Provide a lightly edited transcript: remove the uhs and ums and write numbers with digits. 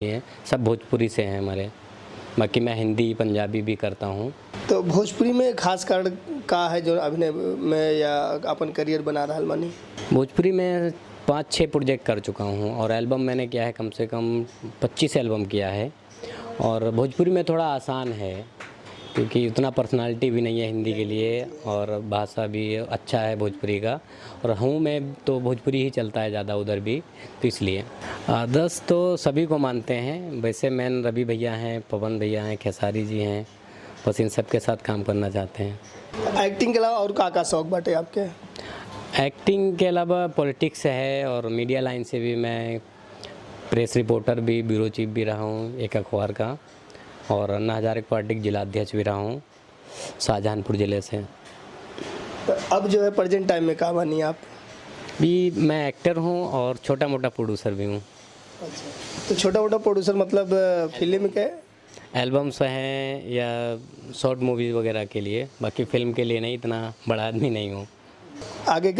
हैं, सब भोजपुरी से हैं हमारे। बाकी मैं हिंदी पंजाबी भी करता हूँ। तो भोजपुरी में खास कारण का है जो अभिनय में या अपन करियर बना रहा मानी? भोजपुरी में 5-6 प्रोजेक्ट कर चुका हूँ और एल्बम मैंने किया है कम से कम 25 एल्बम किया है। और भोजपुरी में थोड़ा आसान है क्योंकि उतना पर्सनालिटी भी नहीं है हिंदी के लिए और भाषा भी अच्छा है भोजपुरी का। और हूँ मैं तो भोजपुरी ही चलता है ज़्यादा उधर भी, तो इसलिए आदर्श तो सभी को मानते हैं। वैसे मैन रवि भैया हैं, पवन भैया हैं, खेसारी जी हैं, बस इन सब के साथ काम करना चाहते हैं। एक्टिंग के अलावा और का शौक बाटे आपके? एक्टिंग के अलावा पॉलिटिक्स है और मीडिया लाइन से भी मैं प्रेस रिपोर्टर भी, ब्यूरो चीफ भी रहा हूँ एक अखबार का, और अन्ना हजारे पार्टी के जिला अध्यक्ष भी रहा हूँ शाहजहानपुर ज़िले से। तो अब जो है प्रेजेंट टाइम में कहाँ बनी आप? भी मैं एक्टर हूँ और छोटा मोटा प्रोड्यूसर भी हूँ। अच्छा, तो छोटा मोटा प्रोड्यूसर मतलब फिल्म के? एल्बम्स हैं या शॉर्ट मूवीज़ वगैरह के लिए, बाकी फ़िल्म के लिए नहीं, इतना बड़ा आदमी नहीं हूँ। आगे